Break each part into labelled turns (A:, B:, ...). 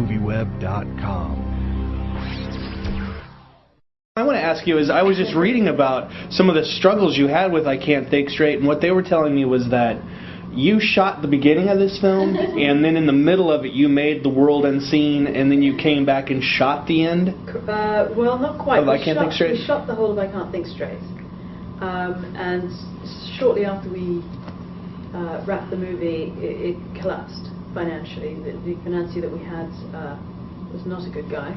A: movieweb.com.
B: I want to ask you is, I was just reading about some of the struggles you had with I Can't Think Straight, and what they were telling me was that you shot the beginning of this film, and then in the middle of it you made The World Unseen, and then you came back and shot the end?
C: Well, not quite.
B: Of I Can't Think Straight?
C: We shot the whole of I Can't Think Straight. And shortly after we wrapped the movie, it collapsed financially. The financier that we had was not a good guy.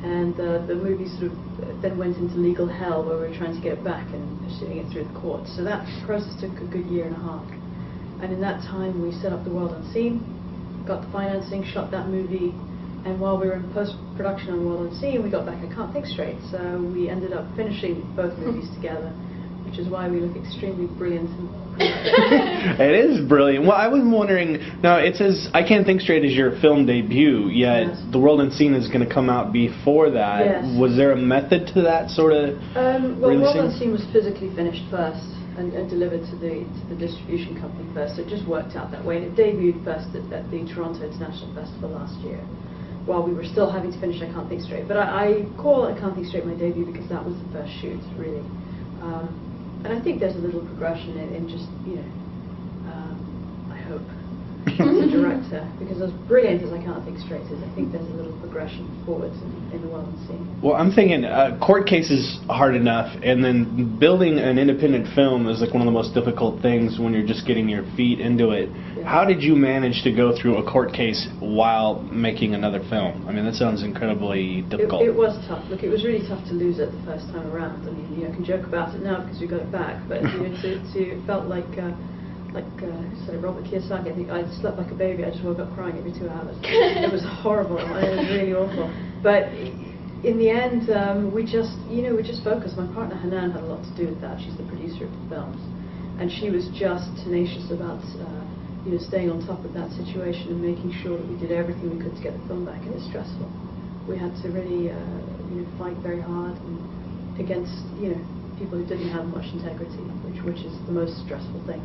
C: And the movie sort of then went into legal hell, where we were trying to get it back and pursuing it through the courts. So that process took a good year and a half. And in that time, we set up The World Unseen, got the financing, shot that movie, and while we were in post-production on World Unseen, we got back I Can't Think Straight. So we ended up finishing both movies together, which is why we look extremely brilliant.
B: It is brilliant. Well, I was wondering, now it says I Can't Think Straight is your film debut, yet
C: yes.
B: The World Unseen is going to come out before that.
C: Yes.
B: Was there a method to that sort of
C: well,
B: releasing?
C: World Unseen was physically finished first and delivered to the distribution company first. So it just worked out that way. And it debuted first at the Toronto International Festival last year, while we were still having to finish I Can't Think Straight. But I call I Can't Think Straight my debut because that was the first shoot, really. And I think there's a little progression in just, you know, I hope, as a director, because as brilliant as I Can't Think Straight is, I think there's a little progression forwards in The World Unseen.
B: Well, I'm thinking court case is hard enough, and then building an independent film is like one of the most difficult things when you're just getting your feet into it. Yeah. How did you manage to go through a court case while making another film? I mean, that sounds incredibly difficult.
C: It was tough. Look, it was really tough to lose it the first time around. I mean, you know, I can joke about it now because we got it back, but you know, it felt like sort of Robert Kiyosaki, I think I slept like a baby. I just woke up crying every 2 hours. It was horrible. It was really awful. But in the end, we just focused. My partner Hanan had a lot to do with that. She's the producer of the films, and she was just tenacious about staying on top of that situation and making sure that we did everything we could to get the film back. And it's stressful. We had to really fight very hard and against people who didn't have much integrity, which is the most stressful thing.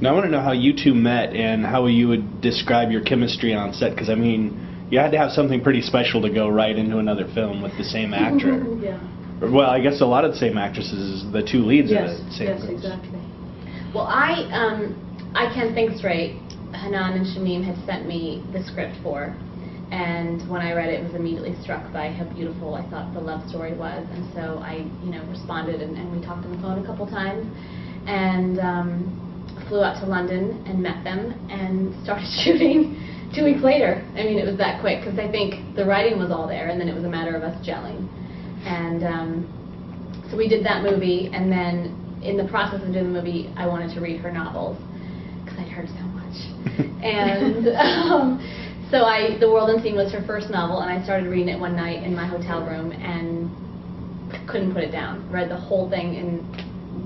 B: Now I want to know how you two met and how you would describe your chemistry on set, because I mean, you had to have something pretty special to go right into another film with the same actor.
C: Yeah.
B: Well, I guess a lot of the same actresses, the two leads
C: yes,
B: are the same.
C: Yes, exactly.
D: Well, I Can't Think Straight, Hanan and Shamim had sent me the script for, and when I read it, was immediately struck by how beautiful I thought the love story was, and so I, responded, and we talked on the phone a couple times, and flew out to London and met them and started shooting 2 weeks later. I mean, it was that quick, because I think the writing was all there, and then it was a matter of us gelling. And so we did that movie, and then in the process of doing the movie, I wanted to read her novels, because I'd heard so much. And so The World Unseen was her first novel, and I started reading it one night in my hotel room and couldn't put it down. Read the whole thing in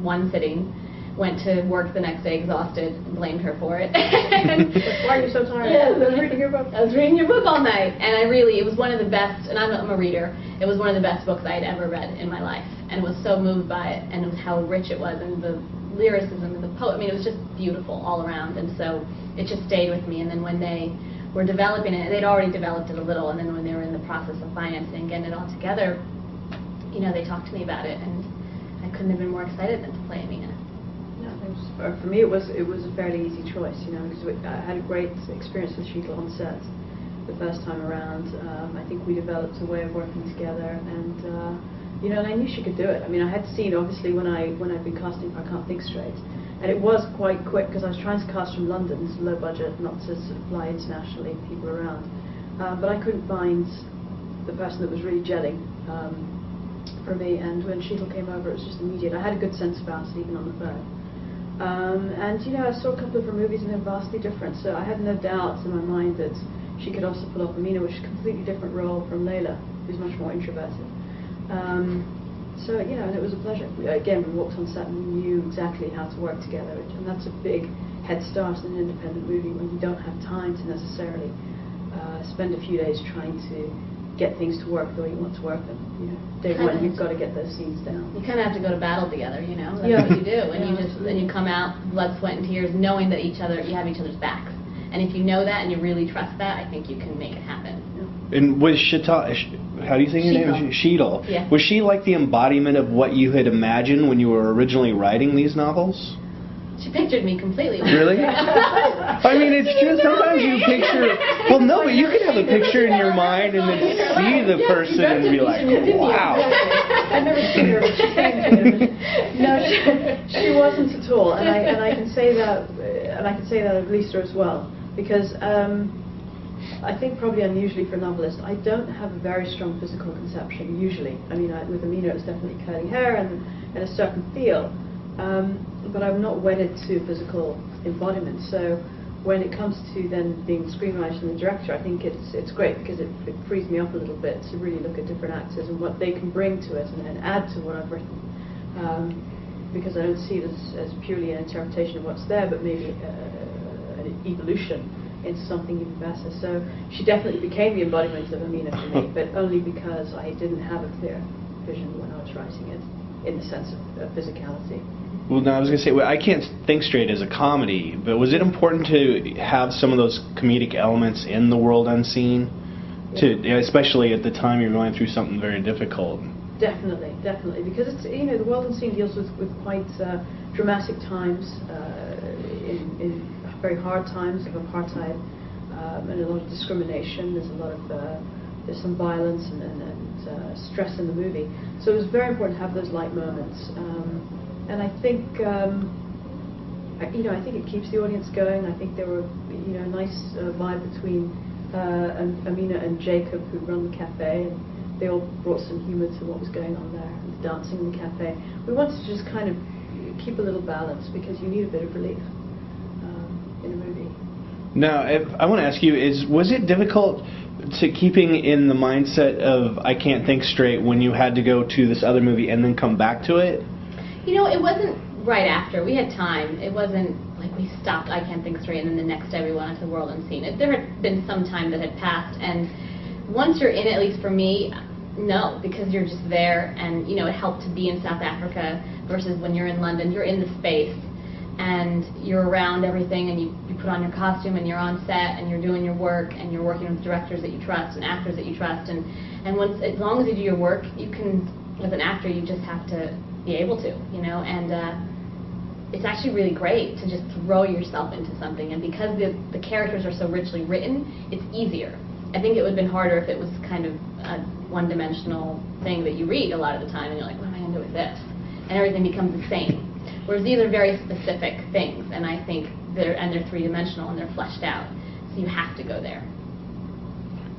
D: one sitting. Went to work the next day exhausted, blamed her for it.
C: Why are you so tired?
D: Yes, I was reading your book. I was reading your book all night, and it was one of the best, and I'm a reader, it was one of the best books I had ever read in my life, and was so moved by it, and it was how rich it was, and the lyricism, and the poem, I mean, it was just beautiful all around, and so it just stayed with me, and then when they were developing it, they'd already developed it a little, and then when they were in the process of financing, getting it all together, they talked to me about it, and I couldn't have been more excited than to play Amina.
C: For me, it was a fairly easy choice, because I had a great experience with Sheetal on set the first time around. I think we developed a way of working together, and and I knew she could do it. I mean, I had seen obviously when I'd been casting for I Can't Think Straight, and it was quite quick because I was trying to cast from London, it's low budget, not to sort of fly internationally, people around. But I couldn't find the person that was really gelling for me. And when Sheetal came over, it was just immediate. I had a good sense about it even on the phone. And I saw a couple of her movies and they're vastly different, so I had no doubts in my mind that she could also pull off Amina, which is a completely different role from Layla, who's much more introverted. So and it was a pleasure. Again, we walked on set and we knew exactly how to work together, and that's a big head start in an independent movie when you don't have time to necessarily spend a few days trying to get things to work the way you want to work them. Day one, you've got to get those scenes down.
D: You kind of have to go to battle together, That's what you do, and you come out blood, sweat, and tears, knowing that you have each other's backs. And if you know that and you really trust that, I think you can make it happen.
C: Yeah.
B: And was Sheetal, how do you say your name? Sheetal.
D: Yeah.
B: Was she like the embodiment of what you had imagined when you were originally writing these novels?
D: She pictured me completely.
B: Really? I mean, it's just sometimes you picture. Well, no, but you can have a picture in your mind and then see the person and be like, wow.
C: I've never seen her, but she came to me. No, she wasn't at all, and I can say that, of Lisa as well, because I think probably unusually for a novelist, I don't have a very strong physical conception usually. I mean, with Amina, it's definitely curly hair and a certain feel. But I'm not wedded to physical embodiment. So when it comes to then being the screenwriter and the director, I think it's great because it frees me up a little bit to really look at different actors and what they can bring to it and add to what I've written. Because I don't see it as purely an interpretation of what's there, but maybe an evolution into something even better. So she definitely became the embodiment of Amina for me, but only because I didn't have a clear vision when I was writing it, in the sense of physicality.
B: Well, no, I was going to say, well, I Can't Think Straight as a comedy, but was it important to have some of those comedic elements in The World Unseen? Yeah. Especially at the time you're going through something very difficult. Definitely,
C: because it's, The World Unseen deals with quite dramatic times, in very hard times of apartheid, and a lot of discrimination. There's a lot of there's some violence and stress in the movie. So it was very important to have those light moments. And I think, I think it keeps the audience going. I think there were, a nice vibe between Amina and Jacob, who run the cafe, and they all brought some humour to what was going on there, and the dancing in the cafe. We wanted to just kind of keep a little balance because you need a bit of relief in a movie.
B: Now, I want to ask you: was it difficult to keeping in the mindset of I Can't Think Straight when you had to go to this other movie and then come back to it?
D: It wasn't right after. We had time. It wasn't like we stopped I Can't Think Straight and then the next day we went into The World Unseen. There had been some time that had passed, and once you're in, at least for me, no, because you're just there, and it helped to be in South Africa versus when you're in London. You're in the space and you're around everything, and you put on your costume and you're on set and you're doing your work and you're working with directors that you trust and actors that you trust, and as long as you do your work, you can, as an actor, you just have to be able to, and it's actually really great to just throw yourself into something, and because the characters are so richly written, it's easier. I think it would have been harder if it was kind of a one-dimensional thing that you read a lot of the time, and you're like, what am I going to do with this? And everything becomes the same. Whereas these are very specific things, and I think they're three-dimensional and they're fleshed out, so you have to go there.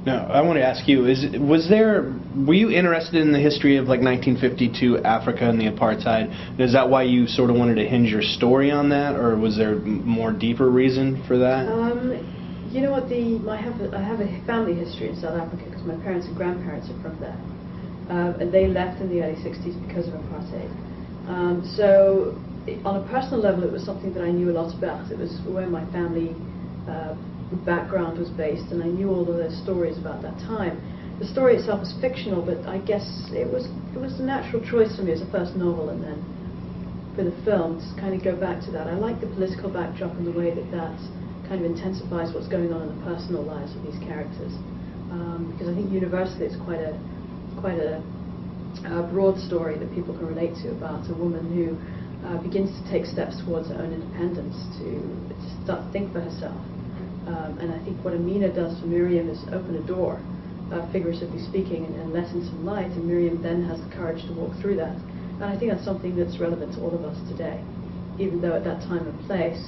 B: Now, I want to ask you, were you interested in the history of like 1952 Africa and the apartheid? Is that why you sort of wanted to hinge your story on that, or was there more deeper reason for that?
C: You know what, I have a family history in South Africa because my parents and grandparents are from there. And they left in the early 60s because of apartheid. So on a personal level, it was something that I knew a lot about. It was where my family background was based, and I knew all of those stories about that time. The story itself was fictional, but I guess it was a natural choice for me as a first novel, and then for the film to kind of go back to that. I like the political backdrop and the way that kind of intensifies what's going on in the personal lives of these characters, because I think universally it's quite a broad story that people can relate to about a woman who begins to take steps towards her own independence, to start to think for herself. And I think what Amina does for Miriam is open a door, figuratively speaking, and let in some light, and Miriam then has the courage to walk through that. And I think that's something that's relevant to all of us today, even though at that time and place